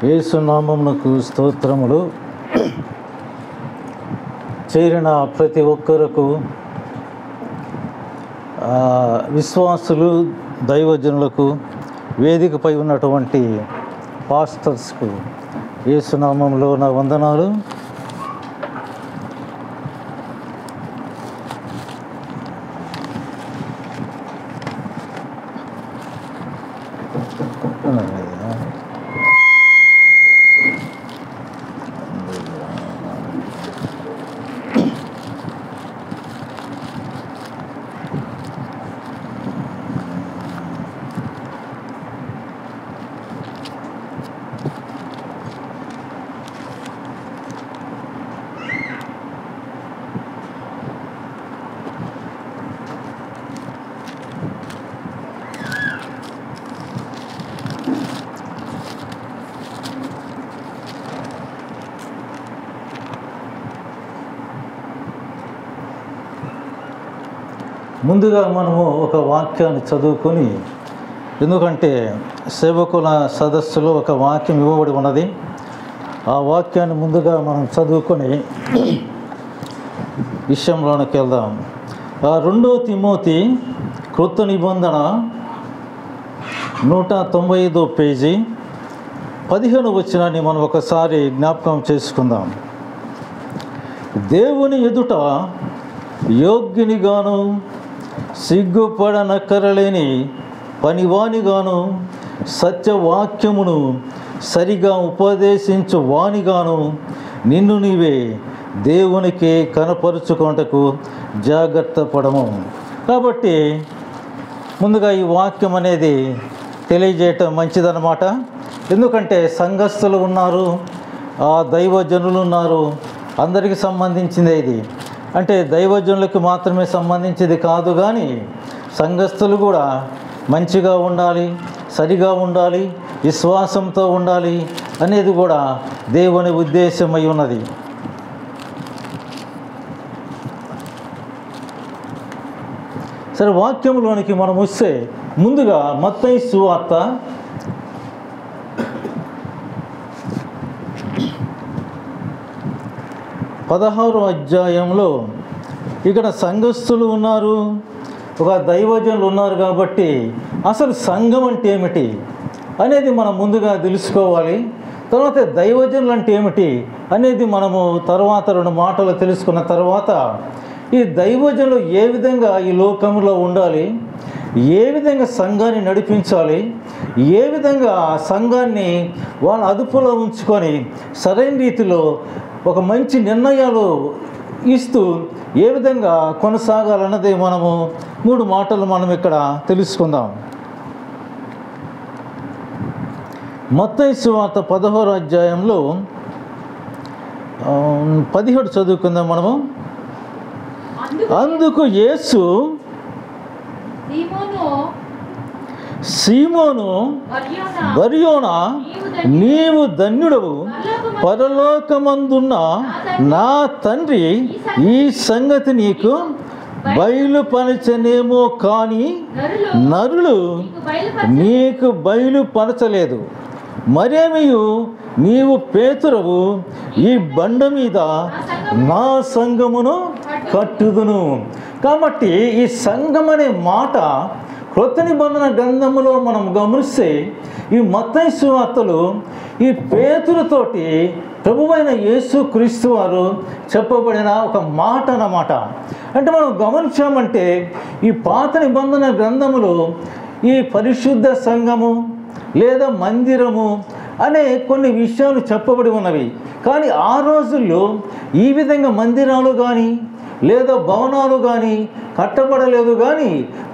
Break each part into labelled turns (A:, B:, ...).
A: యేసు నామమునకు స్తోత్రములు. చేరిన ప్రతి ఒక్కరకు, విశ్వాసులు, దైవజనులకు, వేదికపై ఉన్నటువంటి పాస్టర్స్కు యేసు నామములో నా వందనాలు. ముందుగా మనము ఒక వాక్యాన్ని చదువుకొని, ఎందుకంటే సేవకుల సదస్సులో ఒక వాక్యం ఇవ్వబడి ఉన్నది. ఆ వాక్యాన్ని ముందుగా మనం చదువుకొని విషయంలోనికి వెళ్దాం. 2 తిమోతి క్రొత్త నిబంధన 195 పేజీ 15 వచనాన్ని మనం ఒకసారి జ్ఞాపకం చేసుకుందాం. దేవుని ఎదుట యోగ్యునిగాను, సిగ్గుపడనక్కరలేని పనివానిగాను, సత్యవాక్యమును సరిగా ఉపదేశించు వానిగాను నిన్ను నీవే దేవునికి కనపరుచుకొనుటకు జాగ్రత్త పడము. కాబట్టి ముందుగా ఈ వాక్యం అనేది తెలియజేయటం మంచిదన్నమాట. ఎందుకంటే సంఘస్థులు ఉన్నారు, దైవజనులు ఉన్నారు, అందరికీ సంబంధించిందే ఇది. అంటే దైవజనులకు మాత్రమే సంబంధించింది కాదు, కానీ సంఘస్థులు కూడా మంచిగా ఉండాలి, సరిగా ఉండాలి, విశ్వాసంతో ఉండాలి అనేది కూడా దేవుని ఉద్దేశమై ఉన్నది. సరే, వాక్యంలోనికి మనం వస్తే ముందుగా మత్తయి సువార్త 16వ అధ్యాయంలో ఇక్కడ సంఘస్థులు ఉన్నారు, ఒక దైవజనులు ఉన్నారు. కాబట్టి అసలు సంఘం అంటే ఏమిటి అనేది మనం ముందుగా తెలుసుకోవాలి. తర్వాత దైవజనులు అంటే ఏమిటి అనేది మనము తర్వాత 2 మాటలు తెలుసుకున్న తర్వాత ఈ దైవజనులు ఏ విధంగా ఈ లోకంలో ఉండాలి, ఏ విధంగా సంఘాన్ని నడిపించాలి, ఏ విధంగా సంఘాన్ని వాళ్ళ అదుపులో ఉంచుకొని సరైన రీతిలో ఒక మంచి నిర్ణయాలు ఇస్తూ ఏ విధంగా కొనసాగాలన్నది మనము 3 మాటలు మనం ఇక్కడ తెలుసుకుందాం. మత్తయి సువార్త 16వ అధ్యాయంలో 17 చదువుకుందాం మనము. అందుకు యేసు సీమోను బర్యోనా, నీవు ధన్యుడవు, పరలోకమందున్న నా తండ్రి ఈ సంగతి నీకు బయలుపరచనేమో కానీ నరులు నీకు బయలుపరచలేదు. మరేమియు నీవు పేతురవు, ఈ బండ మీద నా సంఘమును కట్టుదును. కాబట్టి ఈ సంఘం అనే మాట క్రొత్త నిబంధన గ్రంథములో మనం గమనిస్తే ఈ మత్తయి సువార్తలు ఈ పేతురుతోటి ప్రభువైన యేసు క్రీస్తు వారు చెప్పబడిన ఒక మాట అన్నమాట. అంటే మనం గమనించామంటే ఈ పాత నిబంధన గ్రంథములో ఈ పరిశుద్ధ సంఘము లేదా మందిరము అనే కొన్ని విషయాలు చెప్పబడి ఉన్నవి. కానీ ఆ రోజుల్లో ఈ విధంగా మందిరాలు కానీ లేదా భవనాలు కానీ కట్టబడలేదు, కానీ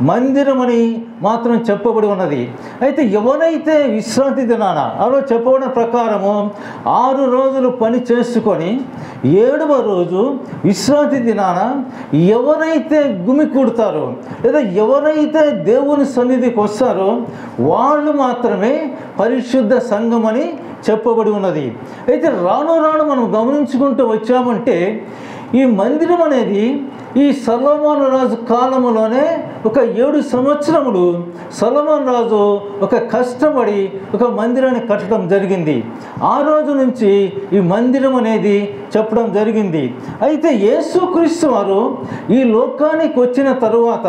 A: మందిరం అని మాత్రం చెప్పబడి ఉన్నది. అయితే ఎవరైతే విశ్రాంతి దినాన అలా చెప్పబడిన ప్రకారము 6 రోజులు పని చేసుకొని 7వ రోజు విశ్రాంతి దినాన ఎవరైతే గుమికూడతారో లేదా ఎవరైతే దేవుని సన్నిధికి వస్తారో వాళ్ళు మాత్రమే పరిశుద్ధ సంఘం అని చెప్పబడి ఉన్నది. అయితే రాను రాను మనం గమనించుకుంటూ వచ్చామంటే ఈ మందిరం అనేది ఈ సొలొమోను రాజు కాలంలోనే ఒక 7 సంవత్సరములు సొలొమోను రాజు ఒక కష్టపడి ఒక మందిరాన్ని కట్టడం జరిగింది. ఆ రోజు నుంచి ఈ మందిరం అనేది చెప్పడం జరిగింది. అయితే యేసుక్రీస్తు వారు ఈ లోకానికి వచ్చిన తరువాత,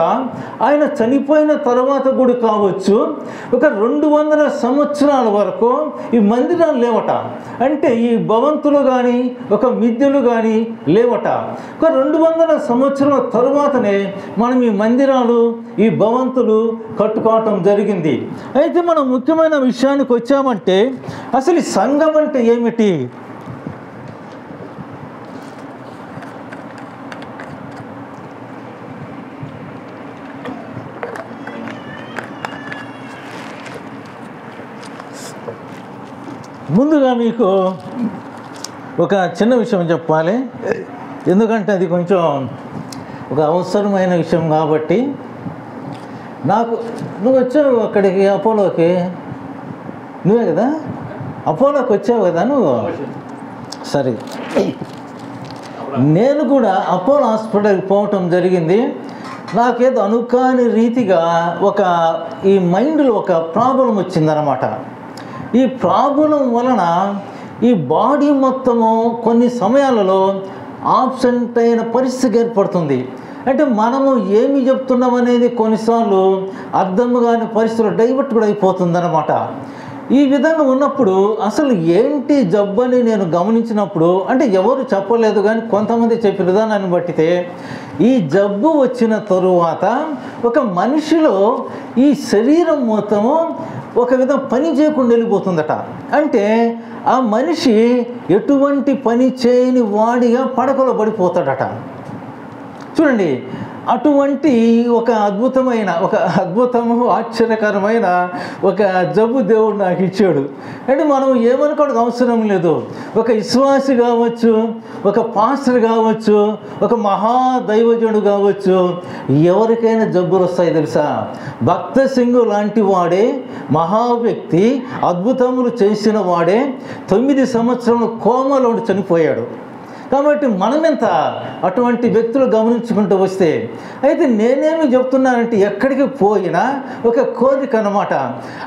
A: ఆయన చనిపోయిన తరువాత కూడా కావచ్చు, ఒక 200 సంవత్సరాల వరకు ఈ మందిరాలు లేవట. అంటే ఈ భవంతులు కానీ ఒక మిద్దెలు కానీ లేవట. ఒక 200 సంవత్సరాల తరువాతనే మనం ఈ మందిరాలు ఈ భవంతులు కట్టుకోవటం జరిగింది. అయితే మనం ముఖ్యమైన విషయానికి వచ్చామంటే అసలు ఈ సంఘం అంటే ఏమిటి? ముందుగా మీకు ఒక చిన్న విషయం చెప్పాలి, ఎందుకంటే అది కొంచెం ఒక అవసరమైన విషయం కాబట్టి. నువ్వు వచ్చావు అక్కడికి అపోలోకి, నువ్వే కదా అపోలోకి వచ్చావు కదా నువ్వు? సరే, నేను కూడా అపోలో హాస్పిటల్కి పోవటం జరిగింది. నాకేదో అనుకాని రీతిగా ఈ మైండ్లో ఒక ప్రాబ్లం వచ్చిందనమాట. ఈ ప్రాబ్లం వలన ఈ బాడీ మొత్తము కొన్ని సమయాలలో ఆబ్సెంట్ అయిన పరిస్థితి ఏర్పడుతుంది. అంటే మనము ఏమి చెప్తున్నాం అనేది కొన్నిసార్లు అర్థం కాని పరిస్థితులు డైవర్ట్ కూడా అయిపోతుందన్నమాట. ఈ విధంగా ఉన్నప్పుడు అసలు ఏంటి జబ్బు అని నేను గమనించినప్పుడు, అంటే ఎవరు చెప్పలేదు కానీ కొంతమంది చెప్పిన విధానాన్ని బట్టితే, ఈ జబ్బు వచ్చిన తరువాత ఒక మనిషిలో ఈ శరీరం మొత్తము ఒక విధంగా పని చేయకుండా వెళ్ళిపోతుందట. అంటే ఆ మనిషి ఎటువంటి పని చేయని వాడిగా పడకలో పడిపోతాడట. చూడండి, అటువంటి ఒక అద్భుతము ఆశ్చర్యకరమైన ఒక జబ్బు దేవుడు నాకు ఇచ్చాడు. అంటే మనం ఏమనుకోవడానికి అవసరం లేదు. ఒక విశ్వాసి కావచ్చు, ఒక పాస్టర్ కావచ్చు, ఒక మహాదైవజనుడు కావచ్చు, ఎవరికైనా జబ్బులు వస్తాయి తెలుసా? భక్త సింగు లాంటి వాడే, మహా వ్యక్తి, అద్భుతములు చేసిన వాడే 9 సంవత్సరాలు కోమలో చనిపోయాడు. కాబట్టి మనమెంత అటువంటి వ్యక్తులు గమనించుకుంటూ వస్తే, అయితే నేనేమి చెప్తున్నానంటే ఎక్కడికి పోయినా ఒక కోరిక అన్నమాట.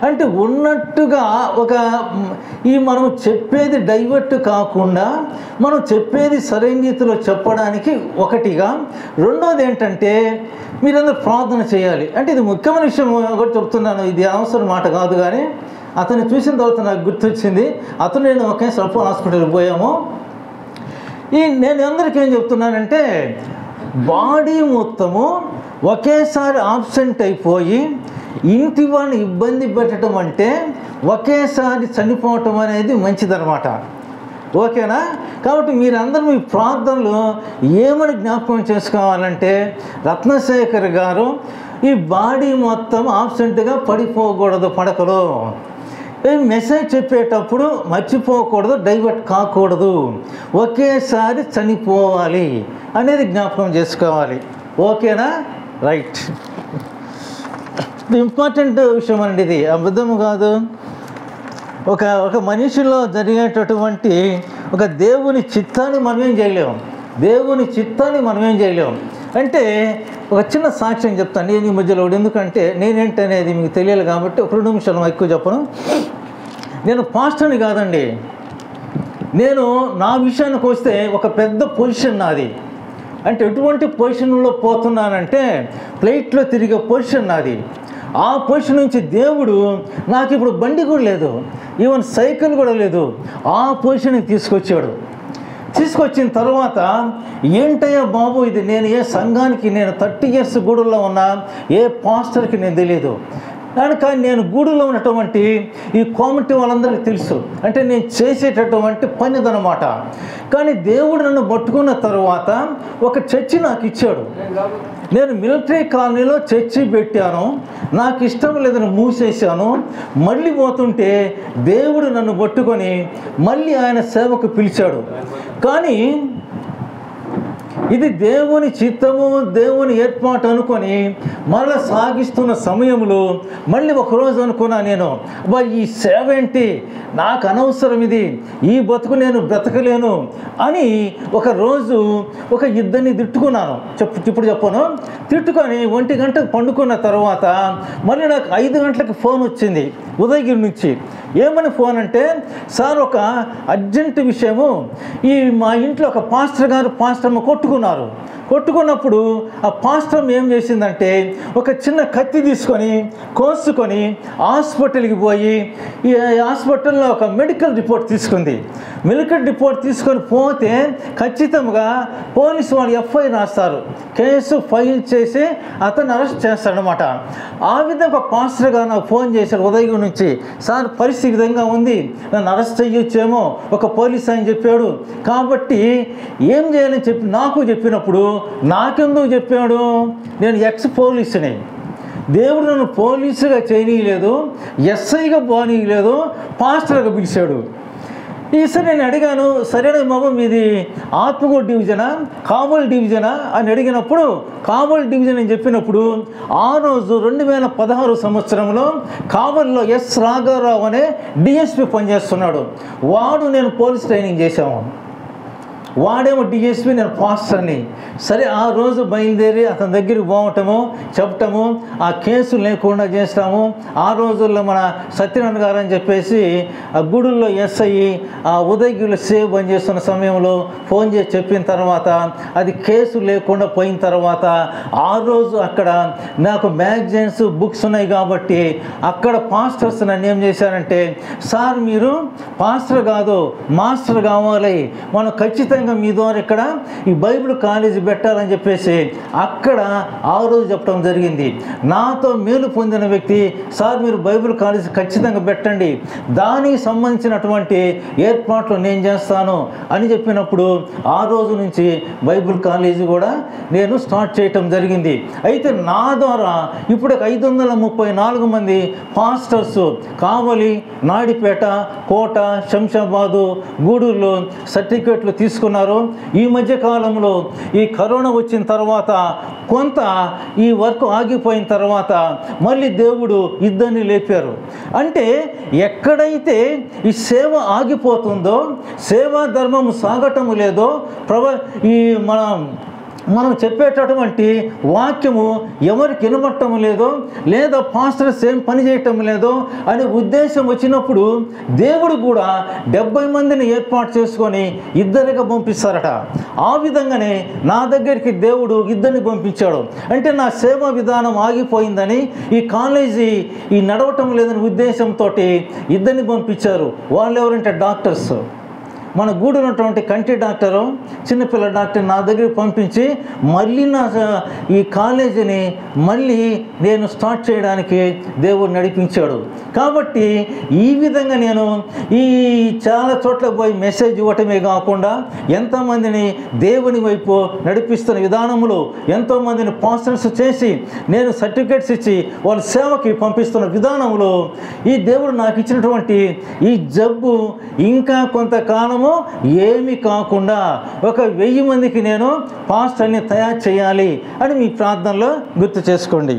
A: అంటే ఉన్నట్టుగా మనం చెప్పేది డైవర్ట్ కాకుండా మనం చెప్పేది సరైన రీతిలో చెప్పడానికి ఒకటిగా, రెండోది ఏంటంటే మీరందరూ ప్రార్థన చేయాలి. అంటే ఇది ముఖ్యమైన విషయం ఒకటి చెప్తున్నాను, ఇది అవసరం మాట కాదు. కానీ అతన్ని చూసిన తర్వాత నాకు గుర్తొచ్చింది, నేను ఒకేసారి అపోలో హాస్పిటల్కి పోయాము. నేను అందరికీ ఏం చెప్తున్నానంటే, బాడీ మొత్తము ఒకేసారి ఆబ్సెంట్ అయిపోయి ఇంటి వాడిని ఇబ్బంది పెట్టడం అంటే ఒకేసారి చనిపోవటం అనేది మంచిదన్నమాట. ఓకేనా? కాబట్టి మీరందరూ మీ ప్రార్థనలు ఏమని జ్ఞాపకం చేసుకోవాలంటే, రత్నశేఖర్ గారు ఈ బాడీ మొత్తం ఆబ్సెంట్గా పడిపోకూడదు పడకలో. మెసేజ్ చెప్పేటప్పుడు మర్చిపోకూడదు, డైవర్ట్ కాకూడదు, ఒకేసారి చనిపోవాలి అనేది జ్ఞాపకం చేసుకోవాలి. ఓకేనా? రైట్. ఇంపార్టెంట్ విషయం అండి ఇది, అబద్ధము కాదు. ఒక మనిషిలో జరిగేటటువంటి ఒక దేవుని చిత్తాన్ని మనమేం చేయలేము. అంటే ఒక చిన్న సాక్ష్యం చెప్తాను నేను ఈ మధ్యలో. ఎందుకంటే నేనేంటనేది మీకు తెలియాలి కాబట్టి ఒక 2 నిమిషాలు ఎక్కువ చెప్పను. నేను పాస్టర్ని కాదండి. నా విషయానికి వస్తే ఒక పెద్ద పొజిషన్ నాది. అంటే ఎటువంటి పొజిషన్లో పోతున్నానంటే ఫ్లైట్లో తిరిగే పొజిషన్ నాది. ఆ పొజిషన్ నుంచి దేవుడు నాకు ఇప్పుడు బండి కూడా లేదు, ఈవెన్ సైకిల్ కూడా లేదు, ఆ పొజిషన్కి తీసుకొచ్చిన తర్వాత ఏంటయ్యా బాబు ఇది, నేను ఏ సంఘానికి, నేను 30 years గూడుల్లో ఉన్నా, ఏ పాస్టర్కి నేను తెలియదు. కానీ నేను గూడులో ఉన్నటువంటి ఈ కామిటీ వాళ్ళందరికీ తెలుసు, అంటే నేను చేసేటటువంటి పనిదనమాట. కానీ దేవుడు నన్ను పట్టుకున్న తర్వాత ఒక చర్చి నాకు ఇచ్చాడు. నేను మిలిటరీ కాలనీలో చర్చి పెట్టాను, నాకు ఇష్టం లేదని మూసేశాను. మళ్ళీ పోతుంటే దేవుడు నన్ను పట్టుకొని మళ్ళీ ఆయన సేవకు పిలిచాడు. కానీ ఇది దేవుని చిత్తము, దేవుని ఏర్పాటు అనుకొని మరలా సాగిస్తున్న సమయంలో మళ్ళీ ఒకరోజు అనుకున్నా నేను, ఈ సేవ ఏంటి, నాకు అనవసరం ఇది, ఈ బతుకు నేను బ్రతకలేను అని ఒకరోజు ఒక ఇద్దరిని తిట్టుకున్నాను. ఇప్పుడు చెప్పను. తిట్టుకొని 1 గంటకు పండుకున్న తర్వాత మళ్ళీ నాకు 5 గంటలకు ఫోన్ వచ్చింది ఉదయగిరి నుంచి. ఏమని ఫోన్ అంటే, సార్ ఒక అర్జెంట్ విషయము, మా ఇంట్లో ఒక పాస్టర్మ కొట్టుకున్నప్పుడు ఆ పాస్టర్ ఏం చేసిందంటే ఒక చిన్న కత్తి తీసుకొని కోసుకొని హాస్పిటల్కి పోయి ఈ హాస్పిటల్లో ఒక మెడికల్ రిపోర్ట్ తీసుకుంది. మెడికల్ రిపోర్ట్ తీసుకొని పోతే ఖచ్చితంగా పోలీసు వాళ్ళు ఎఫ్ఐఆర్ రాస్తారు, కేసు ఫైల్ చేసి అతన్ని అరెస్ట్ చేస్తాడనమాట. ఆ విధంగా ఒక పాస్టర్ గారు నాకు ఫోన్ చేశాడు ఉదయగిరి నుంచి, సార్ పరిస్థితి విధంగా ఉంది, నన్ను అరెస్ట్ చేయొచ్చేమో ఒక పోలీస్ ఆయన చెప్పాడు, కాబట్టి ఏం చేయాలని నాకు చెప్పినప్పుడు నాకెందుకు చెప్పాడు, నేను ఎక్స్ పోలీసుని, దేవుడు నన్ను పోలీసుగా చేయనీయలేదు, ఎస్ఐగా పోనీయలేదు, పాస్టర్గా పిలిచాడు. ఈసారి నేను అడిగాను, సరేనా బాబు మీది ఆత్మకూరు డివిజనా కావలి డివిజనా అని అడిగినప్పుడు కావలి డివిజన్ అని చెప్పినప్పుడు ఆ రోజు 2016 సంవత్సరంలో కావలిలో ఎస్ రాఘారావు అనే డిఎస్పీ పనిచేస్తున్నాడు. వాడు నేను పోలీస్ ట్రైనింగ్ చేశాము, వాడేమో డిఎస్పీ, నేను పాస్టర్ని. సరే ఆ రోజు బయలుదేరి అతని దగ్గరికి పోవటము, చెప్పటము, ఆ కేసు లేకుండా చేస్తాము. ఆ రోజుల్లో మన సత్యనారాయణ గారు అని చెప్పేసి ఆ గుడుల్లో ఎస్ఐ ఆ ఉదయగిరిలో సేవ్ పనిచేస్తున్న సమయంలో ఫోన్ చేసి చెప్పిన తర్వాత అది కేసు లేకుండా పోయిన తర్వాత ఆ రోజు అక్కడ నాకు మ్యాగజైన్స్ బుక్స్ ఉన్నాయి కాబట్టి అక్కడ పాస్టర్స్ నన్ను ఏం చేశారంటే, సార్ మీరు పాస్టర్ కాదు మాస్టర్ కావాలి, మనం ఖచ్చితంగా మీ ద్వారా ఇక్కడ ఈ బైబిల్ కాలేజీ పెట్టాలని చెప్పేసి అక్కడ ఆ రోజు చెప్పడం జరిగింది. నాతో మేలు పొందిన వ్యక్తి, సార్ మీరు బైబిల్ కాలేజీ ఖచ్చితంగా పెట్టండి, దానికి సంబంధించినటువంటి ఏర్పాట్లు నేను చేస్తాను అని చెప్పినప్పుడు ఆ రోజు నుంచి బైబిల్ కాలేజీ కూడా నేను స్టార్ట్ చేయటం జరిగింది. అయితే నా ద్వారా ఇప్పుడు 534 మంది పాస్టర్స్ కావలి, నాడిపేట, కోట, శంషాబాదు, గూడూరులో సర్టిఫికేట్లు తీసుకున్నారు. ఈ మధ్య కాలంలో ఈ కరోనా వచ్చిన తర్వాత కొంత ఈ వర్క్ ఆగిపోయిన తర్వాత మళ్ళీ దేవుడు ఇద్దరిని లేపారు. అంటే ఎక్కడైతే ఈ సేవ ఆగిపోతుందో, సేవా ధర్మం సాగటము లేదో, ఈ మనం చెప్పేటటువంటి వాక్యము ఎవరికి వినబట్టం లేదో, లేదా పాస్టర్స్ ఏం పని చేయటం లేదో అనే ఉద్దేశం వచ్చినప్పుడు దేవుడు కూడా 70 మందిని ఏర్పాటు చేసుకొని ఇద్దరిగా పంపిస్తారట. ఆ విధంగానే నా దగ్గరికి దేవుడు ఇద్దరిని పంపించాడు. అంటే నా సేవా విధానం ఆగిపోయిందని, ఈ కాలేజీ ఈ నడవటం లేదని ఉద్దేశంతో ఇద్దరిని పంపించారు. వాళ్ళు ఎవరంటే డాక్టర్స్. మన గూడున్నటువంటి కంటి డాక్టరు, చిన్నపిల్ల డాక్టర్ నా దగ్గరికి పంపించి మళ్ళీ నా ఈ కాలేజీని మళ్ళీ నేను స్టార్ట్ చేయడానికి దేవుడు నడిపించాడు. కాబట్టి ఈ విధంగా నేను ఈ చాలా చోట్ల పోయి మెసేజ్ ఇవ్వటమే కాకుండా ఎంతోమందిని దేవుని వైపు నడిపిస్తున్న విధానంలో ఎంతోమందిని పాస్టర్స్ చేసి నేను సర్టిఫికేట్స్ ఇచ్చి వాళ్ళ సేవకి పంపిస్తున్న విధానంలో ఈ దేవుడు నాకు ఇచ్చినటువంటి ఈ జబ్బు ఇంకా కొంతకాలం ఏమి కాకుండా ఒక 1000 మందికి నేను పాస్టర్ని తయారు చేయాలి అని మీ ప్రార్థనలో గుర్తు చేసుకోండి.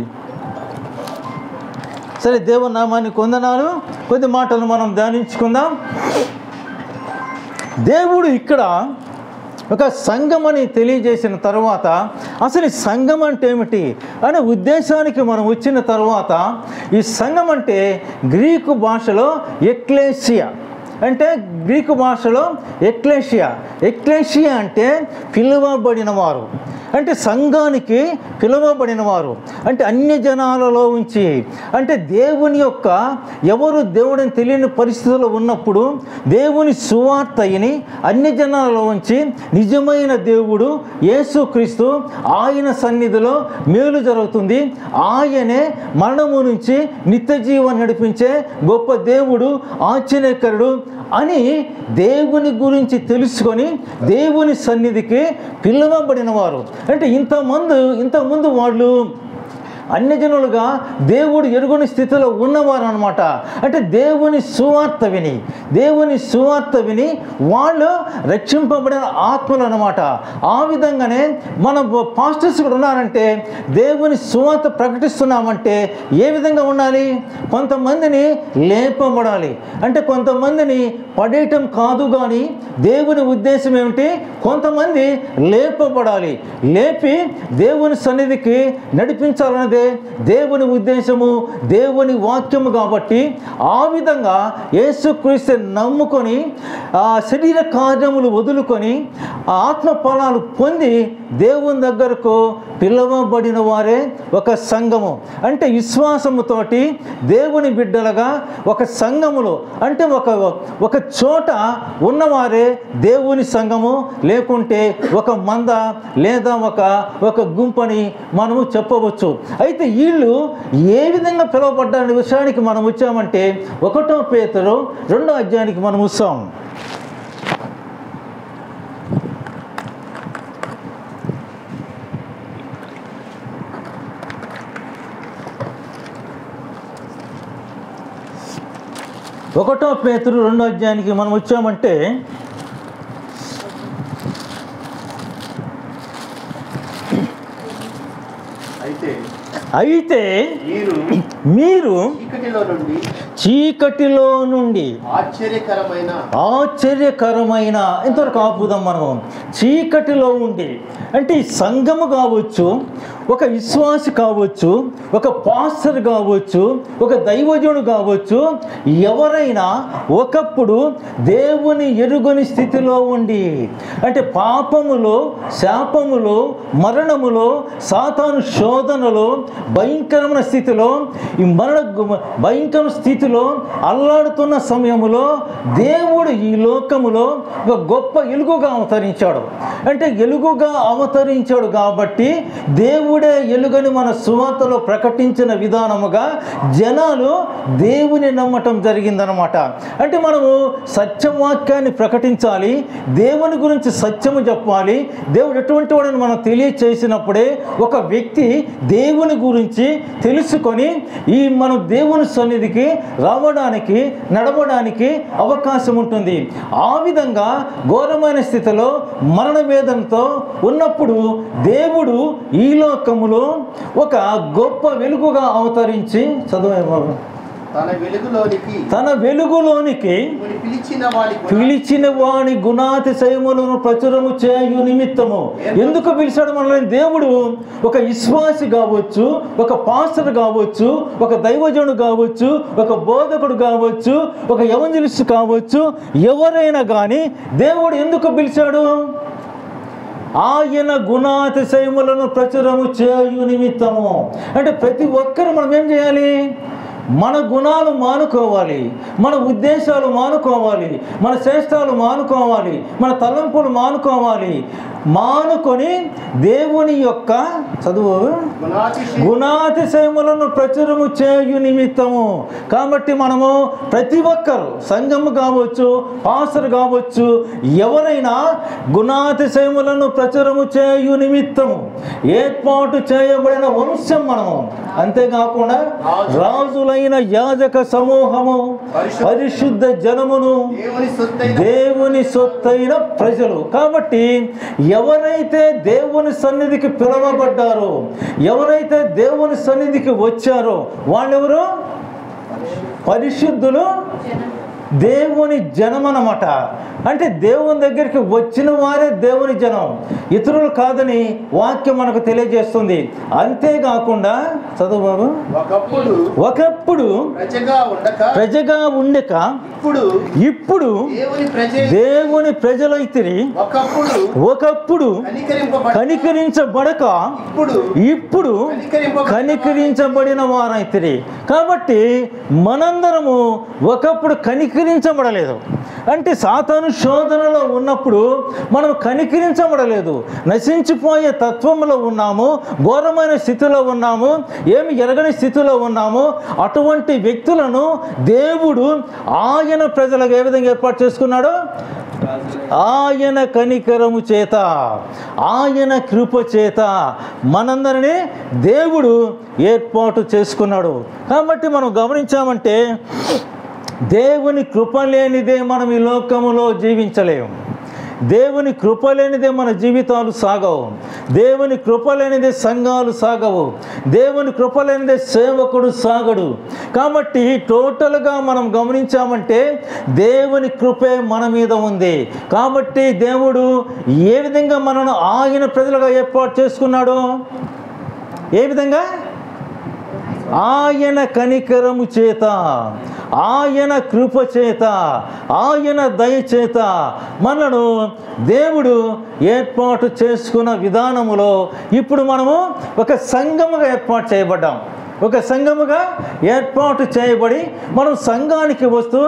A: సరే, దేవుని నామానికి వందనాలు. కొద్ది మాటలు మనం ధ్యానించుకుందాం. దేవుడు ఇక్కడ ఒక సంఘం అని తెలియజేసిన తర్వాత అసలు ఈ సంఘం అంటే ఏమిటి అనే ఉద్దేశానికి మనం వచ్చిన తర్వాత, ఈ సంఘం అంటే గ్రీకు భాషలో ఎక్లేసియా అంటే, గ్రీకు భాషలో ఎక్లేషియా అంటే పిలువబడినవారు, అంటే సంఘానికి పిలువబడినవారు, అంటే అన్య జనాలలో ఉంచి, అంటే దేవుని యొక్క ఎవరు దేవుడిని తెలియని పరిస్థితుల్లో ఉన్నప్పుడు దేవుని సువార్తని అన్య జనాలలో ఉంచి నిజమైన దేవుడు యేసుక్రీస్తు ఆయన సన్నిధిలో మేలు జరుగుతుంది, ఆయనే మరణము నుంచి నిత్య జీవం నడిపించే గొప్ప దేవుడు, ఆశ్చర్యకరుడు అని దేవుని గురించి తెలుసుకొని దేవుని సన్నిధికి పిలువబడిన వారు. అంటే ఇంతకుముందు వాళ్ళు అన్యజనులుగా దేవుడు ఎరుగని స్థితిలో ఉన్నవారు అనమాట. అంటే దేవుని సువార్త విని వాళ్ళు రక్షింపబడిన ఆత్మలు అనమాట. ఆ విధంగానే మన పాస్టర్స్ కూడా ఉన్నారంటే దేవుని సువార్త ప్రకటిస్తున్నామంటే ఏ విధంగా ఉండాలి? కొంతమందిని లేపబడాలి. అంటే కొంతమందిని పడేయటం కాదు, కానీ దేవుని ఉద్దేశం ఏమిటి? కొంతమంది లేపబడాలి, లేపి దేవుని సన్నిధికి నడిపించాలన్నదే దేవుని ఉద్దేశము, దేవుని వాక్యము. కాబట్టి ఆ విధంగా యేసుక్రీస్తు నమ్ముకొని ఆ శరీర కార్యములు వదులుకొని ఆత్మ ఫలాలు పొంది దేవుని దగ్గరకు పిలువబడిన వారే ఒక సంఘము. అంటే విశ్వాసముతోటి దేవుని బిడ్డలుగా ఒక సంఘములో, అంటే ఒక చోట ఉన్నవారే దేవుని సంఘము, లేకుంటే ఒక మంద లేదా ఒక గుంపని మనము చెప్పవచ్చు. అయితే వీళ్ళు ఏ విధంగా పిలువబడ్డారనే విషయానికి మనం వచ్చామంటే 1 పేతురు 2వ అధ్యాయానికి మనం వస్తాం. ఒకటో పేతురు 2వ అధ్యాయానికి మనం వచ్చామంటే అయితే మీరు చీకటిలో నుండి ఆశ్చర్యకరమైన ఇంతవరకు ఆపుదాం మనము. చీకటిలో ఉండి అంటే ఈ సంఘము కావచ్చు, ఒక విశ్వాసి కావచ్చు, ఒక పాస్టర్ కావచ్చు, ఒక దైవజనుడు కావచ్చు, ఎవరైనా ఒకప్పుడు దేవుని ఎరుగని స్థితిలో ఉండి, అంటే పాపములో, శాపములో, మరణములో, సాతాను శోధనలో, భయంకరమైన స్థితిలో, ఈ భయంకర స్థితిలో అల్లాడుతున్న సమయంలో దేవుడు ఈ లోకములో ఒక గొప్ప ఎలుగుగా అవతరించాడు. అంటే ఎలుగుగా అవతరించాడు కాబట్టి దేవుడే ఎలుగని మన సువార్తలో ప్రకటించిన విధానముగా జనాలు దేవుని నమ్మటం జరిగిందనమాట. అంటే మనము సత్యవాక్యాన్ని ప్రకటించాలి, దేవుని గురించి సత్యము చెప్పాలి. దేవుడు ఎటువంటి వాడని మనం తెలియచేసినప్పుడే ఒక వ్యక్తి దేవుని గురించి తెలుసుకొని మనం దేవుని సన్నిధికి రావడానికి, నడవడానికి అవకాశం ఉంటుంది. ఆ విధంగా ఘోరమైన స్థితిలో మరణ వేదనతో ఉన్నప్పుడు దేవుడు ఈ లోకములో ఒక గొప్ప వెలుగుగా అవతరించి తన వెలుగులోనికి పిలిచిన వాని గుణాతిశయములను ప్రచురము చేయు నిమిత్తము. ఎందుకు పిలిచాడు మనల్ని దేవుడు? ఒక విశ్వాసి కావచ్చు, ఒక పాస్టర్ కావచ్చు, ఒక దైవజనుడు కావచ్చు, ఒక బోధకుడు కావచ్చు, ఒక ఎవంజలిస్ట్ కావచ్చు, ఎవరైనా కానీ దేవుడు ఎందుకు పిలిచాడు? ఆయన గుణాతిశయములను ప్రచురము చేయు నిమిత్తము. అంటే ప్రతి ఒక్కరు మనం ఏం చేయాలి? మన గుణాలు మానుకోవాలి, మన ఉద్దేశాలు మానుకోవాలి, మన శ్రేష్టాలు మానుకోవాలి, మన తలంపులు మానుకోవాలి. మానుకొని దేవుని యొక్క గుణాతిశయములను ప్రచురము చేయు నిమిత్తము. కాబట్టి మనము ప్రతి ఒక్కరు, సంఘము కావచ్చు, పాస్టర్ కావచ్చు, ఎవరైనా గుణాతిశయములను ప్రచురము చేయు నిమిత్తము ఏర్పాటు చేయబడిన వంశం మనము. అంతేకాకుండా రాజులైన యాజక సమూహము, పరిశుద్ధ జనమును, దేవుని సొత్తైన ప్రజలు. కాబట్టి ఎవరైతే దేవుని సన్నిధికి పిలవబడ్డారో, ఎవరైతే దేవుని సన్నిధికి వచ్చారో వాళ్ళెవరు? పరిశుద్ధులు, దేవుని జనం అన్నమాట. అంటే దేవుని దగ్గరికి వచ్చిన వారే దేవుని జనం, ఇతరులు కాదని వాక్యం మనకు తెలియజేస్తుంది. అంతేకాకుండా చదువు బాబు. ఒకప్పుడు ప్రజగా ఉండక ఇప్పుడు దేవుని ప్రజలైతిరి, ఒకప్పుడు కనికరించబడక ఇప్పుడు కనికరించబడిన వారైతిరి. కాబట్టి మనందరము ఒకప్పుడు కనికరించబడలేదు. అంటే సాతాను శోధనలో ఉన్నప్పుడు మనం కనికరించబడలేదు, నశించిపోయే తత్వంలో ఉన్నాము, ఘోరమైన స్థితిలో ఉన్నాము, ఏమి ఎరగని స్థితిలో ఉన్నాము. అటువంటి వ్యక్తులను దేవుడు ఆయన ప్రజలకు ఏ విధంగా ఏర్పాటు చేసుకున్నాడో ఆయన కనికరము చేత, ఆయన కృప చేత మనందరినీ దేవుడు ఏర్పాటు చేసుకున్నాడు. కాబట్టి మనం గమనించామంటే దేవుని కృప లేనిదే మనం ఈ లోకములో జీవించలేము. దేవుని కృప లేనిదే మన జీవితాలు సాగవు. దేవుని కృప లేనిదే సంఘాలు సాగవు. దేవుని కృప లేనిదే సేవకుడు సాగడు. కాబట్టి టోటల్గా మనం గమనించామంటే దేవుని కృపే మన మీద ఉంది. కాబట్టి దేవుడు ఏ విధంగా మనను ఆయన ప్రజలుగా ఏర్పాటు చేసుకున్నాడు? ఏ విధంగా? ఆయన కనికరము చేత, ఆయన కృప చేత, ఆయన దయ చేత మనను దేవుడు ఏర్పాటు చేసుకున్న విధానములో ఇప్పుడు మనము ఒక సంఘముగా ఏర్పాటు చేయబడ్డాం. ఒక సంఘముగా ఏర్పాటు చేయబడి మనం సంఘానికి వస్తూ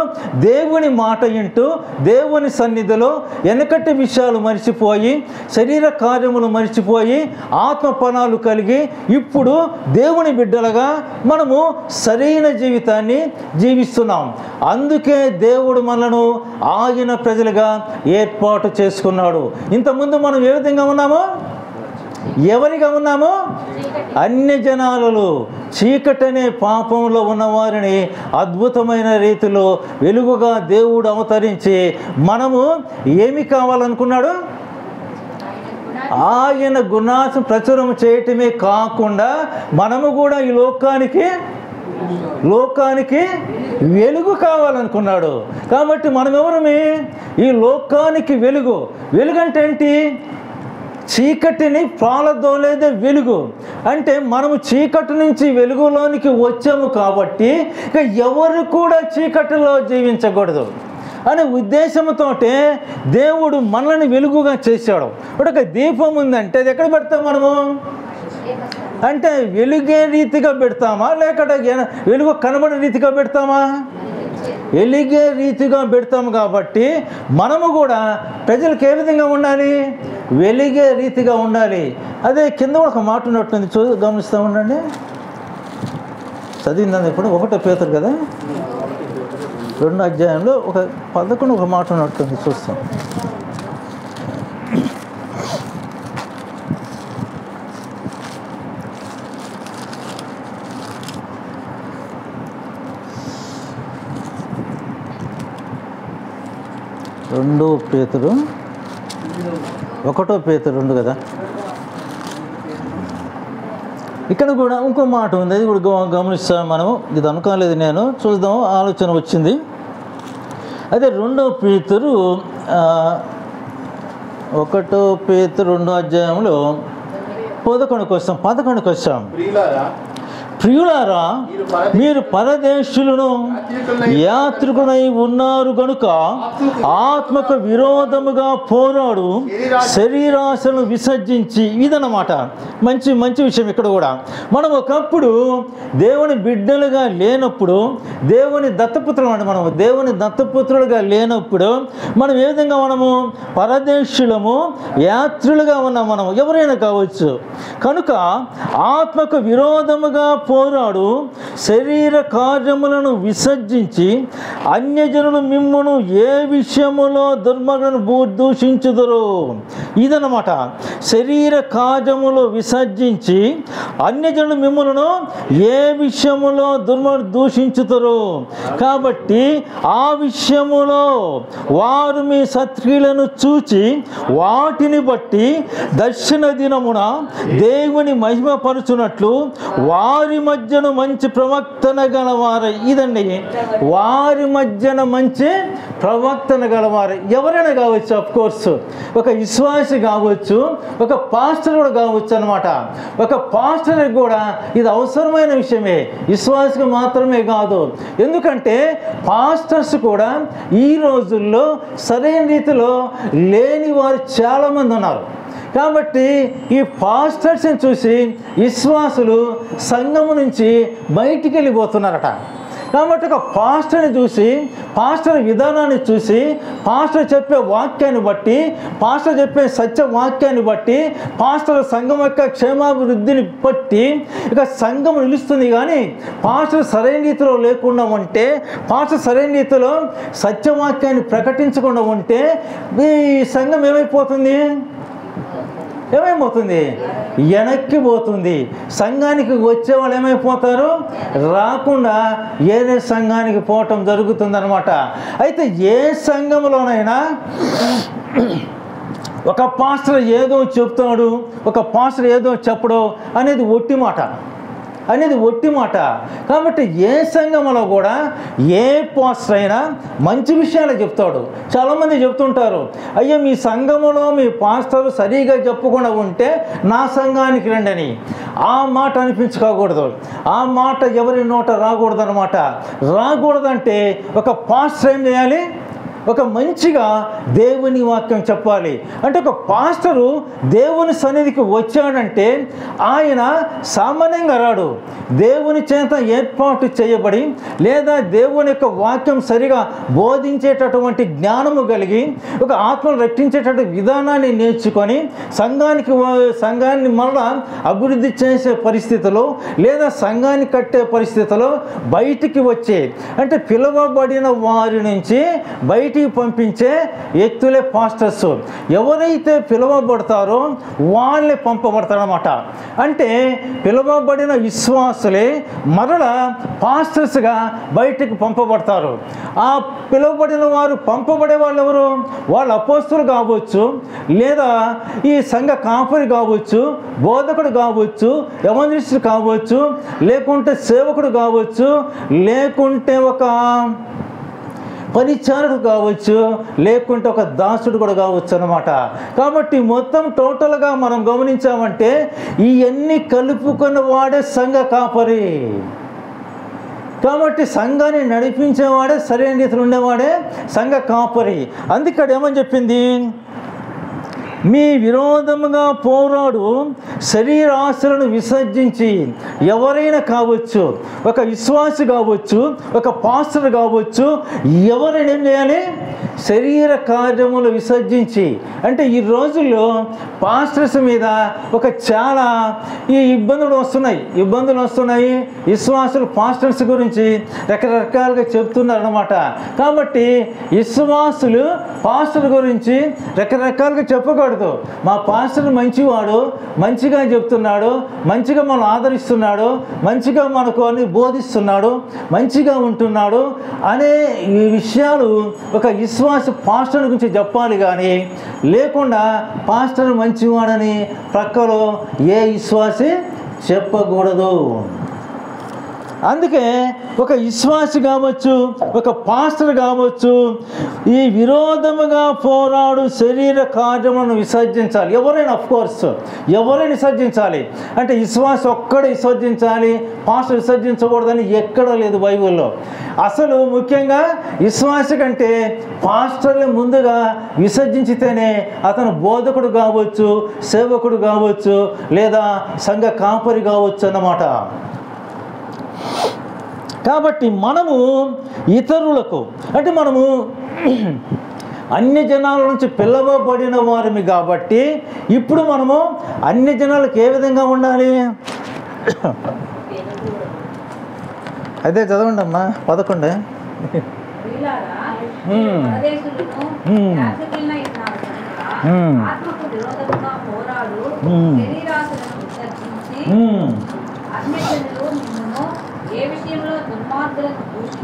A: దేవుని మాట వింటూ దేవుని సన్నిధిలో వెనకటి విషయాలు మరిచిపోయి, శరీర కార్యములు మరిచిపోయి, ఆత్మపణాలు కలిగి ఇప్పుడు దేవుని బిడ్డలుగా మనము సరైన జీవితాన్ని జీవిస్తున్నాం. అందుకే దేవుడు మనను ఆయన ప్రజలుగా ఏర్పాటు చేసుకున్నాడు. ఇంతకుముందు మనం ఏ విధంగా ఉన్నామో, ఎవరిగా ఉన్నామో? అన్య జనాలలో చీకటనే పాపంలో ఉన్నవారిని అద్భుతమైన రీతిలో వెలుగుగా దేవుడు అవతరించి మనము ఏమి కావాలనుకున్నాడు? ఆయన గుణాన్ని ప్రచురం చేయటమే కాకుండా మనము కూడా ఈ లోకానికి వెలుగు కావాలనుకున్నాడు. కాబట్టి మనం ఎవరమే? ఈ లోకానికి వెలుగు. వెలుగు అంటే ఏంటి? చీకటిని పాలదోలేదే వెలుగు. అంటే మనము చీకటి నుంచి వెలుగులోనికి వచ్చాము కాబట్టి ఇక ఎవరు కూడా చీకటిలో జీవించకూడదు అనే ఉద్దేశంతో దేవుడు మనల్ని వెలుగుగా చేశాడు. ఇప్పుడు ఒక దీపం ఉందంటే అది ఎక్కడ పెడతాం మనము? అంటే వెలుగే రీతిగా పెడతామా, లేకపోతే వెలుగు కనబడే రీతిగా పెడతామా? వెలిగే రీతిగా పెడతాము. కాబట్టి మనము కూడా ప్రజలకు ఏ విధంగా ఉండాలి? వెలిగే రీతిగా ఉండాలి. అదే కింద ఒక మాట ఉన్నట్టుంది, గమనిస్తూ ఉండండి. చదివిందని ఇప్పుడు 1 పేతురు కదా, 2వ అధ్యాయంలో 11 ఒక మాట ఉన్నట్టుంది, చూస్తాం. రెండో పేతురు 1 పేతురు 2 కదా. ఇక్కడ కూడా ఇంకో మాట ఉంది, అది కూడా గమనిస్తాం మనము. ఇది అనుకోలేదు నేను, చూద్దాం, ఆలోచన వచ్చింది. అదే 2 పేతురు 1 పేతురు 2వ అధ్యాయంలో 11కు వచ్చాం. ప్రియులారా, మీరు పరదేశులను యాత్రికులై ఉన్నారు గనుక ఆత్మకు విరోధముగా పోరాడు శరీరాశలను విసర్జించి, ఇదన్నమాట మంచి విషయం. ఇక్కడ కూడా మనం ఒకప్పుడు దేవుని బిడ్డలుగా లేనప్పుడు, దేవుని దత్తపుత్రులు అంటే మనము దేవుని దత్తపుత్రులుగా లేనప్పుడు మనం ఏ విధంగా మనము పరదేశులము, యాత్రులుగా ఉన్నాం. మనం ఎవరైనా కావచ్చు. కనుక ఆత్మకు విరోధముగా పోరాడు శరీర కార్యములను విసర్జించి అన్యజనులు మిమ్మును ఏ విషయములో దుర్మార్గులను దూషించుదురు. ఇదన్నమాట, శరీర కార్యములు విసర్జించి అన్యజనులు మిమ్ములను ఏ విషయములో దుర్మార్గులు దూషించుదురు. కాబట్టి ఆ విషయములో వారు మీ సత్క్రియలను చూచి వాటిని బట్టి దర్శన దినమున దేవుని మహిమపరచునట్లు వారి మధ్యను మంచి ప్రవక్తన గలవారు. ఇదండి, వారి మధ్యన మంచి ప్రవక్తన గలవారు. ఎవరైనా కావచ్చు, ఆఫ్ కోర్స్ ఒక విశ్వాసి కావచ్చు, ఒక పాస్టర్ కూడా కావచ్చు అనమాట. ఒక పాస్టర్కి కూడా ఇది అవసరమైన విషయమే, విశ్వాసికి మాత్రమే కాదు. ఎందుకంటే పాస్టర్స్ కూడా ఈ రోజుల్లో సరైన రీతిలో లేని వారు చాలామంది ఉన్నారు. కాబట్టి ఈ పాస్టర్స్ని చూసి విశ్వాసులు సంఘము నుంచి బయటికి వెళ్ళిపోతున్నారట. కాబట్టి ఒక పాస్టర్ని చూసి, పాస్టర్ విధానాన్ని చూసి, పాస్టర్ చెప్పే వాక్యాన్ని బట్టి, పాస్టర్ చెప్పే సత్య వాక్యాన్ని బట్టి, పాస్టర్ సంఘం యొక్క క్షేమాభివృద్ధిని బట్టి ఇక సంఘం నిలుస్తుంది. కానీ పాస్టర్ సరైన రీతిలో లేకుండా ఉంటే, పాస్టర్ సరైన రీతిలో సత్యవాక్యాన్ని ప్రకటించకుండా ఉంటే ఈ సంఘం ఏమైపోతుంది? వెనక్కి పోతుంది. సంఘానికి వచ్చేవాళ్ళు ఏమైపోతారు? రాకుండా ఏదే సంఘానికి పోవటం జరుగుతుందన్నమాట. అయితే ఏ సంఘంలోనైనా ఒక పాస్టర్ ఏదో చెప్తాడు, ఒక పాస్టర్ ఏదో చెప్పడు అనేది ఒట్టి మాట. కాబట్టి ఏ సంఘంలో కూడా ఏ పాస్టర్ అయినా మంచి విషయాలు చెప్తాడు. చాలామంది చెప్తుంటారు, అయ్యో మీ సంఘములో మీ పాస్టర్ సరిగా చెప్పకుండా ఉంటే నా సంఘానికి రండి అని. ఆ మాట అనిపించుకోకూడదు, ఆ మాట ఎవరి నోట రాకూడదు అనమాట. రాకూడదంటే ఒక పాస్టర్ ఏం చేయాలి? ఒక మంచిగా దేవుని వాక్యం చెప్పాలి. అంటే ఒక పాస్టరు దేవుని సన్నిధికి వచ్చాడంటే ఆయన సామాన్యంగా రాడు. దేవుని చేత ఏర్పాటు చేయబడి లేదా దేవుని యొక్క వాక్యం సరిగా బోధించేటటువంటి జ్ఞానము కలిగి ఒక ఆత్మను రక్షించేటటువంటి విధానాన్ని నేర్చుకొని సంఘాన్ని మరలా అభివృద్ధి చేసే పరిస్థితిలో లేదా సంఘాన్ని కట్టే పరిస్థితిలో బయటికి వచ్చే, అంటే పిలువబడిన వారి నుంచి బయటికి పంపించే వ్యక్తులే పాస్టర్స్. ఎవరైతే పిలువబడతారో వాళ్ళే పంపబడతారన్నమాట. అంటే పిలువబడిన విశ్వాసులే మరలా పాస్టర్స్గా బయటికి పంపబడతారు. ఆ పిలువబడిన వారు పంపబడే వాళ్ళు ఎవరు? వాళ్ళు అపోస్తులు కావచ్చు, లేదా ఈ సంఘ కాపరి కావచ్చు, బోధకుడు కావచ్చు, ఎవంజలిస్టు కావచ్చు, లేకుంటే సేవకుడు కావచ్చు, లేకుంటే ఒక పరిచారుడు కావచ్చు, లేకుంటే ఒక దాసుడు కూడా కావచ్చు అన్నమాట. కాబట్టి మొత్తం టోటల్గా మనం గమనించామంటే ఇవన్నీ కలుపుకున్న వాడే సంఘ కాపరి. కాబట్టి సంఘాన్ని నడిపించేవాడే, సరైన రీతిలో ఉండేవాడే సంఘ కాపరి. అందుకే ఏమని చెప్పింది? మీ విరోధముగా పోరాడు శరీరాశలను విసర్జించి, ఎవరైనా కావచ్చు, ఒక విశ్వాసి కావచ్చు, ఒక పాస్టర్ కావచ్చు, ఎవరైనా ఏం చేయాలి? శరీర కార్యములు విసర్జించి. అంటే ఈ రోజుల్లో పాస్టర్స్ మీద ఒక చాలా ఇబ్బందులు వస్తున్నాయి. విశ్వాసులు పాస్టర్స్ గురించి రకరకాలుగా చెప్తున్నారు అన్నమాట. కాబట్టి విశ్వాసులు పాస్టర్ గురించి రకరకాలుగా చెప్పకూడదు. మా పాస్టర్ మంచివాడు, మంచిగా చెప్తున్నాడు, మంచిగా మనం ఆదరిస్తున్నాడు, మంచిగా మనకు అన్ని బోధిస్తున్నాడు, మంచిగా ఉంటున్నాడు అనే విషయాలు ఒక విశ్వాస పాస్టర్ గురించి చెప్పాలి. కానీ లేకుండా పాస్టర్ మంచివాడని ప్రక్కలో ఏ విశ్వాసి చెప్పకూడదు. అందుకే ఒక విశ్వాసి కావచ్చు, ఒక పాస్టర్ కావచ్చు, ఈ విరోధముగా పోరాడు శరీర కార్యములను విసర్జించాలి. ఎవరైనా అఫ్కోర్స్ ఎవరైనా విసర్జించాలి. అంటే విశ్వాసి ఒక్కడే విసర్జించాలి, పాస్టర్ విసర్జించకూడదని ఎక్కడ లేదు బైబిల్లో. అసలు ముఖ్యంగా విశ్వాసి కంటే పాస్టర్ని ముందుగా విసర్జించితేనే అతను బోధకుడు కావచ్చు, సేవకుడు కావచ్చు, లేదా సంఘ కాపరి కావచ్చు అన్నమాట. కాబట్టి మనము ఇతరులకు, అంటే మనము అన్ని జనాల నుంచి పిలవబడిన వారిని కాబట్టి ఇప్పుడు మనము అన్ని జనాలకు ఏ విధంగా ఉండాలి? అదే చదవండి అమ్మా 11.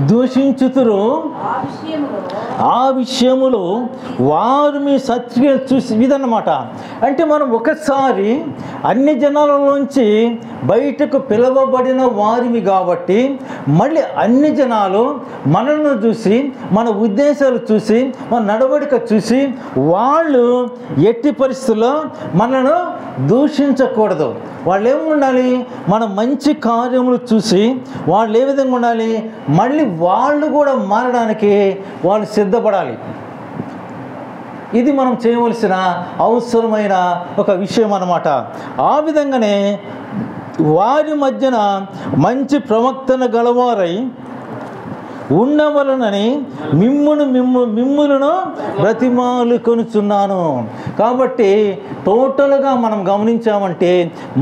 A: దూషించుతురు, ఆ విషయములో వారు మీ సత్యం చూసి ఇదన్నమాట. అంటే మనం ఒకసారి అన్ని జనాలలోంచి బయటకు పిలవబడిన వారిని కాబట్టి మళ్ళీ అన్ని జనాలు మనల్ని చూసి, మన ఉద్దేశాలు చూసి, మన నడవడిక చూసి వాళ్ళు ఎట్టి పరిస్థితుల్లో మనను దూషించకూడదు. వాళ్ళు ఏముండాలి? మన మంచి కార్యములు చూసి వాళ్ళు ఏ విధంగా ఉండాలి? మళ్ళీ వాళ్ళు కూడా మారడానికి వాళ్ళు సిద్ధపడాలి. ఇది మనం చేయవలసిన అవసరమైన ఒక విషయం అన్నమాట. ఆ విధంగానే వారి మధ్యన మంచి ప్రవక్తన గలవారై ఉండవలనని మిమ్ములను బ్రతిమాలుకొనుచున్నాను. కాబట్టి టోటల్గా మనం గమనించామంటే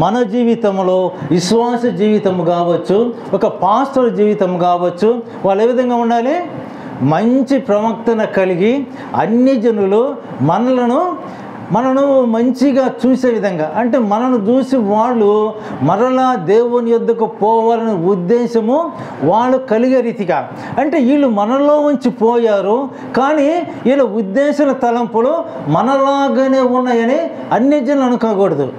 A: మన జీవితంలో విశ్వాస జీవితం కావచ్చు, ఒక పాస్టర్ జీవితం కావచ్చు, వాళ్ళు ఏ విధంగా ఉండాలి? మంచి ప్రవక్తన కలిగి అన్ని జనులు మనను మంచిగా చూసే విధంగా, అంటే మనను చూసి వాళ్ళు మరలా దేవుని యొద్దకు పోవాలనే ఉద్దేశము వాళ్ళు కలిగే రీతిగా, అంటే వీళ్ళు మనలో ఉంచి పోయారు కానీ వీళ్ళ ఉద్దేశాల తలంపులు మనలాగానే ఉన్నాయని అన్ని జనులు అనుకోకూడదు.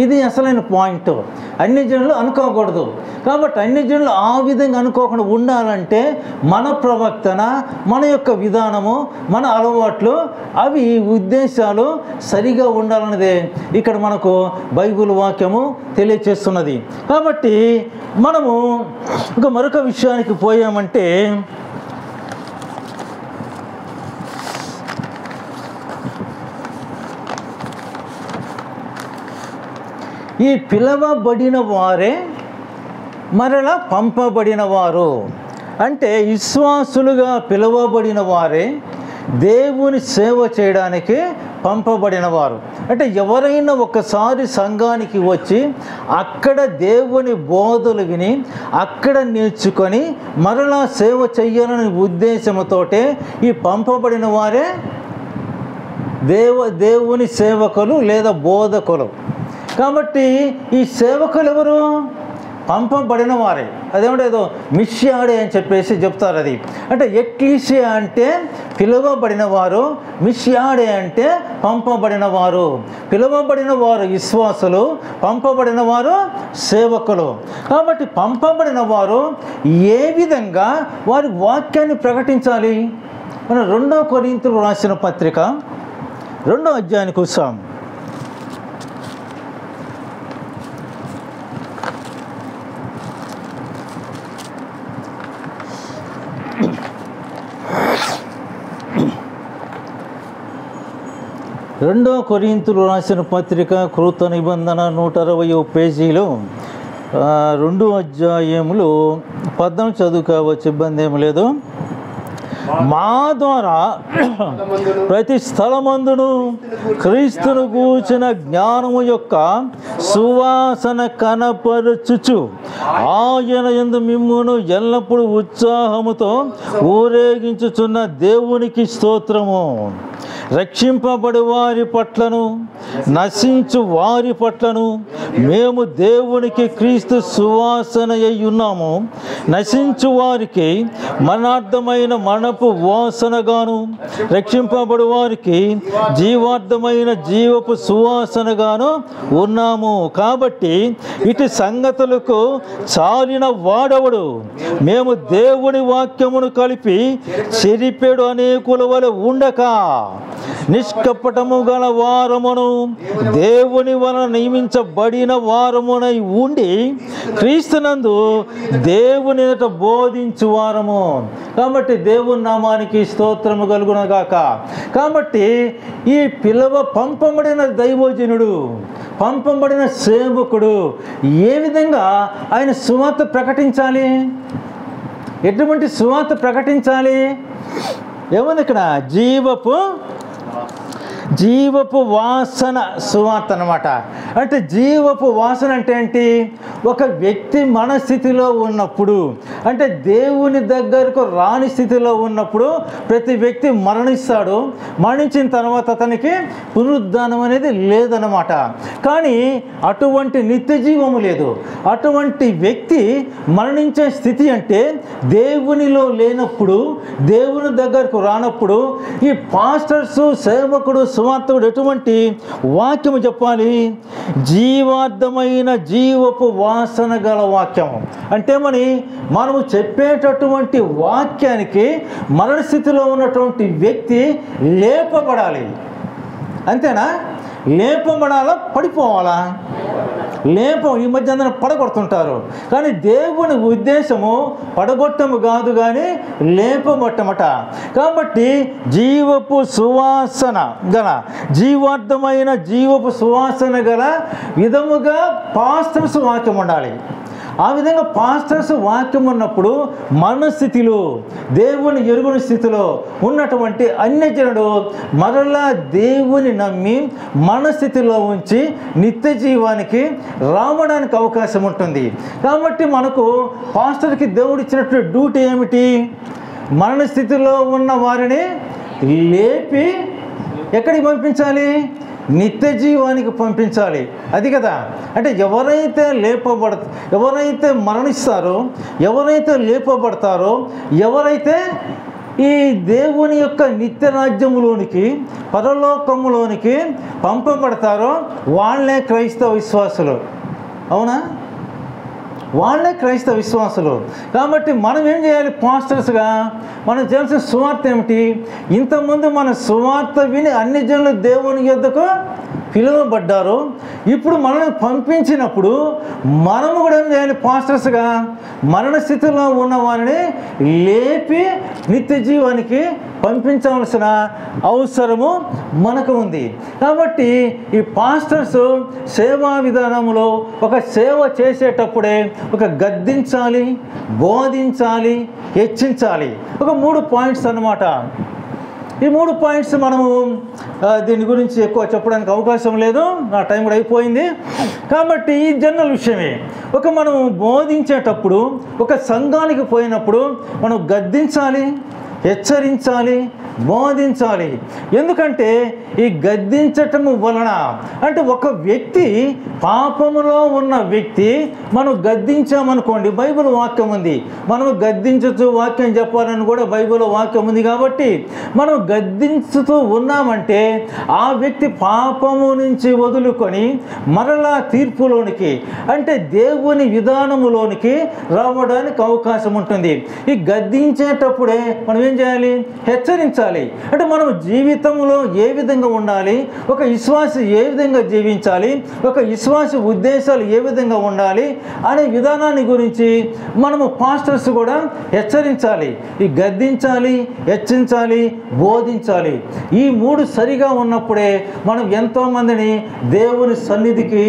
A: ఇది అసలైన పాయింట్. అన్ని జనులు అనుకోకూడదు. కాబట్టి అన్ని జనులు ఆ విధంగా అనుకోకుండా ఉండాలంటే మన ప్రవర్తన, మన యొక్క విధానము, మన అలవాట్లు, అవి ఉద్దేశాలు సరిగా ఉండాలన్నదే ఇక్కడ మనకు బైబిల్ వాక్యము తెలియచేస్తున్నది. కాబట్టి మనము మరొక విషయానికి పోయామంటే, ఈ పిలవబడిన వారే మరలా పంపబడిన వారు. అంటే విశ్వాసులుగా పిలువబడిన వారే దేవుని సేవ చేయడానికి పంపబడిన వారు. అంటే ఎవరైనా ఒకసారి సంఘానికి వచ్చి అక్కడ దేవుని బోధలు విని అక్కడ నేర్చుకొని మరలా సేవ చెయ్యాలనే ఉద్దేశంతోటే ఈ పంపబడిన వారే దేవుని సేవకులు లేదా బోధకులు. కాబట్టి ఈ సేవకులు ఎవరు? పంపబడిన వారే. అదేమంటే ఏదో మిష్యాడే అని చెప్పేసి చెప్తారు. అది అంటే ఎక్లీసియా అంటే పిలువబడిన వారు, మిష్యాడే అంటే పంపబడిన వారు. పిలువబడిన వారు విశ్వాసులు, పంపబడిన వారు సేవకులు. కాబట్టి పంపబడిన వారు ఏ విధంగా వారి వాక్యాన్ని ప్రకటించాలి? మనం 2 కొరింథీయులకు రాసిన పత్రిక 2వ అధ్యాయానికి వస్తాం. 2 కొరింథీయులకు రాసిన పత్రిక కృత నిబంధన 160వ పేజీలో 2వ అధ్యాయములో 14 చదువుకోవచ్చు, ఇబ్బంది ఏమి లేదు. మా ద్వారా ప్రతి స్థలమందును క్రీస్తును గూర్చిన జ్ఞానము యొక్క సువాసన కనపరచుచు ఆయన యందు మిమ్మును ఎల్లప్పుడూ ఉత్సాహముతో ఊరేగించుచున్న దేవునికి స్తోత్రము. రక్షింపబడి వారి పట్లను నశించు వారి పట్లను మేము దేవునికి క్రీస్తు సువాసన అయి ఉన్నాము. నశించు వారికి మరణార్థమైన మరణపు వాసనగాను, రక్షింపబడి వారికి జీవార్థమైన జీవపు సువాసనగాను ఉన్నాము. కాబట్టి ఇటు సంగతులకు చాలిన వాడవడు. మేము దేవుని వాక్యమును కలిపి చెరిపెడు అనేకుల వలె ఉండక నిష్కపటము గల వారమును దేవుని వలన నియమించబడిన వారమునై ఉండి క్రీస్తునందు దేవుని ఎదుట బోధించు వారము. కాబట్టి దేవుని నామానికి స్తోత్రము కలుగునగాక. కాబట్టి ఈ పంపబడిన దైవజనుడు, పంపబడిన సేవకుడు ఏ విధంగా ఆయన సువార్త ప్రకటించాలి? ఎటువంటి సువార్త ప్రకటించాలి? ఏముంది ఇక్కడ? జీవపు వాసన సువార్త అన్నమాట. అంటే జీవపు వాసన అంటే ఏంటి? ఒక వ్యక్తి మన స్థితిలో ఉన్నప్పుడు, అంటే దేవుని దగ్గరకు రాని స్థితిలో ఉన్నప్పుడు ప్రతి వ్యక్తి మరణిస్తాడు. మరణించిన తర్వాత అతనికి పునరుద్ధానం అనేది లేదన్నమాట. కానీ అటువంటి నిత్య జీవము లేదు. అటువంటి వ్యక్తి మరణించే స్థితి అంటే దేవునిలో లేనప్పుడు, దేవుని దగ్గరకు రానప్పుడు ఈ పాస్టర్సు, సేవకుడు, సువార్తకుడు ఎటువంటి వాక్యము చెప్పాలి? జీవార్థమైన జీవపు వాసన గల వాక్యము. అంటే మనము చెప్పేటటువంటి వాక్యానికి మరణ స్థితిలో ఉన్నటువంటి వ్యక్తి లేపబడాలి. అంతేనా? లేపబడాలా? పడిపోవాలా? ఈ మధ్య అందరూ పడగొడుతుంటారు. కానీ దేవుని ఉద్దేశము పడగొట్టము కాదు, కానీ లేపబట్టమట. కాబట్టి జీవపు సువాసన గల, జీవార్థమైన జీవపు సువాసన గల విధముగా పాస్టర్స్ వాక్యం ఉండాలి. ఆ విధంగా పాస్టర్స్ వాక్యం ఉన్నప్పుడు మరణ స్థితిలో, దేవుని ఎరుగుని స్థితిలో ఉన్నటువంటి అన్యజనుడు మరలా దేవుని నమ్మి మరణ స్థితిలో ఉంచి నిత్య జీవానికి రావడానికి అవకాశం ఉంటుంది. కాబట్టి మనకు పాస్టర్కి దేవుడు ఇచ్చినటువంటి డ్యూటీ ఏమిటి? మరణ స్థితిలో ఉన్న వారిని లేపి ఎక్కడికి పంపించాలి? నిత్య జీవానికి పంపించాలి. అది కదా. అంటే ఎవరైతే మరణిస్తారో, ఎవరైతే లేపబడతారో, ఎవరైతే ఈ దేవుని యొక్క నిత్య రాజ్యములోనికి, పరలోకములోనికి పంపబడతారో వాళ్ళే క్రైస్తవ విశ్వాసులు. అవునా? వాళ్ళే క్రైస్తవ విశ్వాసులు. కాబట్టి మనం ఏం చేయాలి? పాస్టర్స్గా మనం చేయాల్సిన సువార్త ఏమిటి? ఇంతకుముందు మన సువార్త విని అన్ని జనులు దేవుని యొద్దకు పిలువబడ్డారు. ఇప్పుడు మనల్ని పంపించినప్పుడు మనము కూడా ఏం చేయాలి? పాస్టర్స్గా మరణ స్థితిలో ఉన్న వారిని లేపి నిత్య జీవానికి పంపించవలసిన అవసరము మనకు ఉంది. కాబట్టి ఈ పాస్టర్స్ సేవా విధానంలో ఒక సేవ చేసేటప్పుడే ఒక గద్దించాలి, బోధించాలి, హెచ్చించాలి. ఒక 3 పాయింట్స్ అన్నమాట. ఈ 3 పాయింట్స్ మనము దీని గురించి ఎక్కువ చెప్పడానికి అవకాశం లేదు, నా టైం కూడా అయిపోయింది. కాబట్టి ఈ జనరల్ విషయమే. మనం బోధించేటప్పుడు, ఒక సంఘానికి పోయినప్పుడు మనం గద్దించాలి, హెచ్చరించాలి, బోధించాలి. ఎందుకంటే ఈ గద్దించటము వలన, అంటే ఒక వ్యక్తి పాపములో ఉన్న వ్యక్తి మనం గద్దించామనుకోండి, బైబిల్ వాక్యం ఉంది, మనము గద్దించుతూ వాక్యం చెప్పాలని కూడా బైబిల్ వాక్యం ఉంది. కాబట్టి మనం గద్దించుతూ ఉన్నామంటే ఆ వ్యక్తి పాపము నుంచి వదులుకొని మరలా తీర్పులోనికి, అంటే దేవుని విధానములోనికి రావడానికి అవకాశం ఉంటుంది. ఈ గద్దించేటప్పుడే మనం ఏం చేయాలి? హెచ్చరించాలి. అంటే మనం జీవితంలో ఏ విధంగా ఉండాలి, ఒక విశ్వాసి ఏ విధంగా జీవించాలి, ఒక విశ్వాసి ఉద్దేశాలు ఏ విధంగా ఉండాలి అనే విధానాన్ని గురించి మనము పాస్టర్స్ కూడా హెచ్చరించాలి. ఈ గద్దించాలి, హెచ్చరించాలి, బోధించాలి. ఈ 3 సరిగా ఉన్నప్పుడే మనం ఎంతోమందిని దేవుని సన్నిధికి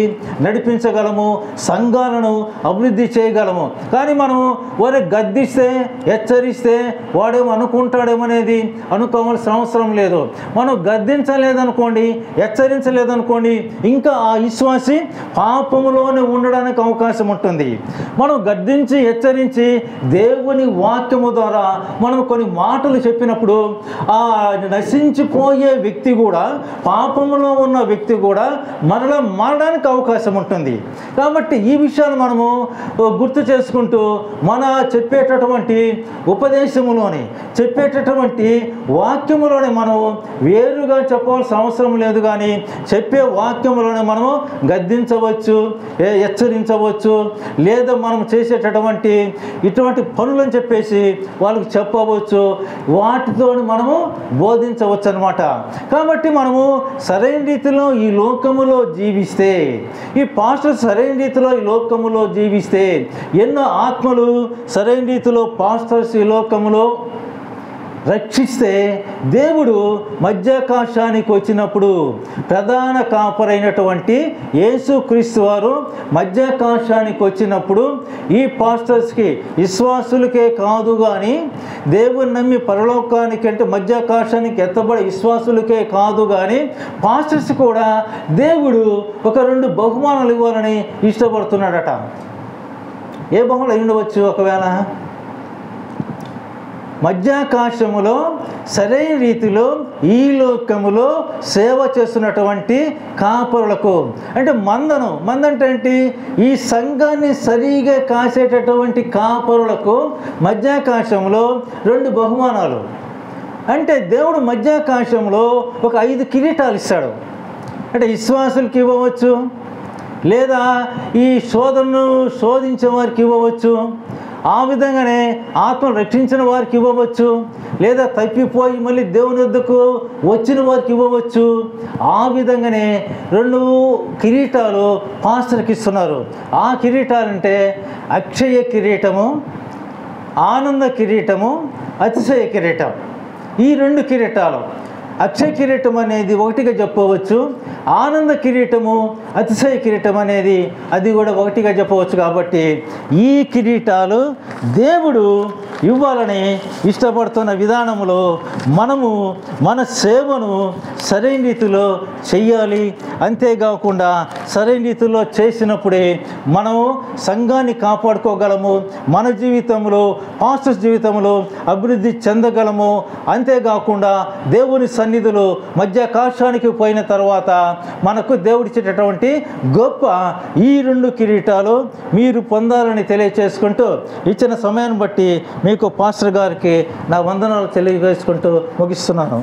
A: నడిపించగలము, సంఘాలను అభివృద్ధి చేయగలము. కానీ మనం వారిని గద్దిస్తే, హెచ్చరిస్తే వాడేమో అనుకుంటాడేమనేది అనుకోవాల్సిన అవసరం లేదు. మనం గద్దించలేదనుకోండి, హెచ్చరించలేదనుకోండి, ఇంకా ఆ విశ్వాసి పాపములోనే ఉండడానికి అవకాశం ఉంటుంది. మనం గద్దించి, హెచ్చరించి దేవుని వాక్యము ద్వారా మనం కొన్ని మాటలు చెప్పినప్పుడు ఆ నశించిపోయే వ్యక్తి కూడా, పాపములో ఉన్న వ్యక్తి కూడా మరలా మారడానికి అవకాశం ఉంటుంది. కాబట్టి ఈ విషయాలు మనము గుర్తు చేసుకుంటూ మన చెప్పేటటువంటి ఉపదేశములోని, చెప్పేటటువంటి వాక్యములోనే మనం వేరుగా చెప్పవలసిన అవసరం లేదు. కానీ చెప్పే వాక్యములోనే మనము గద్దించవచ్చు, హెచ్చరించవచ్చు, లేదా మనం చేసేటటువంటి ఇటువంటి పనులను చెప్పేసి వాళ్ళకి చెప్పవచ్చు, వాటితో మనము బోధించవచ్చు అన్నమాట. కాబట్టి మనము సరైన రీతిలో ఈ లోకములో జీవిస్తే, ఈ పాస్టర్ సరైన రీతిలో ఈ లోకములో జీవిస్తే, ఎన్నో ఆత్మలు సరైన రీతిలో పాస్టర్స్ ఈ లోకములో రక్షిస్తే, దేవుడు మధ్యాకాశానికి వచ్చినప్పుడు ప్రధాన కాపరైనటువంటి యేసుక్రీస్తు వారు మధ్యాకాశానికి వచ్చినప్పుడు ఈ పాస్టర్స్కి, విశ్వాసులకే కాదు కానీ దేవుని నమ్మి పరలోకానికి, అంటే మధ్యాకాశానికి ఎత్తబడే విశ్వాసులకే కాదు కానీ పాస్టర్స్ కూడా దేవుడు ఒక 2 బహుమానాలు ఇవ్వాలని ఇష్టపడుతున్నాడట. ఏ బహుమానాలు అయి ఉండవచ్చు? ఒకవేళ మధ్యాకాశములో సరైన రీతిలో ఈ లోకములో సేవ చేస్తున్నటువంటి కాపరులకు, అంటే మందంటే ఏంటి? ఈ సంఘాన్ని సరిగా కాసేటటువంటి కాపరులకు మధ్యాకాశంలో 2 బహుమానాలు. అంటే దేవుడు మధ్యాకాశంలో ఒక 5 కిరీటాలు ఇస్తాడు. అంటే విశ్వాసులకి ఇవ్వవచ్చు, లేదా ఈ శోధించే వారికి ఇవ్వవచ్చు, ఆ విధంగానే ఆత్మను రక్షించిన వారికి ఇవ్వవచ్చు, లేదా తప్పిపోయి మళ్ళీ దేవుని వద్దకు వచ్చిన వారికి ఇవ్వవచ్చు. ఆ విధంగానే 2 కిరీటాలు పాస్టర్కి ఇస్తున్నారు. ఆ కిరీటాలంటే అక్షయ కిరీటము, ఆనంద కిరీటము, అతిశయ కిరీటం. ఈ 2 కిరీటాలు అక్షయ కిరీటం అనేది ఒకటిగా చెప్పవచ్చు, ఆనంద కిరీటము అతిశయ కిరీటం అనేది అది కూడా ఒకటిగా చెప్పవచ్చు. కాబట్టి ఈ కిరీటాలు దేవుడు ఇవ్వాలని ఇష్టపడుతున్న విధానంలో మనము మన సేవను సరైన రీతిలో చెయ్యాలి. అంతేకాకుండా సరైన రీతిలో చేసినప్పుడే మనము సంఘాన్ని కాపాడుకోగలము, మన జీవితంలో పాస్టర్స్ జీవితంలో అభివృద్ధి చెందగలము. అంతేకాకుండా దేవుని సన్నిధిలో మధ్యాకాశానికి పోయిన తర్వాత మనకు దేవుడిచ్చేటటువంటి గొప్ప ఈ 2 కిరీటాలు మీరు పొందాలని తెలియచేసుకుంటూ ఇచ్చిన సమయాన్ని బట్టి మీకు పాస్టర్ గారికి నా వందనాలు తెలియజేసుకుంటూ ముగిస్తున్నాను.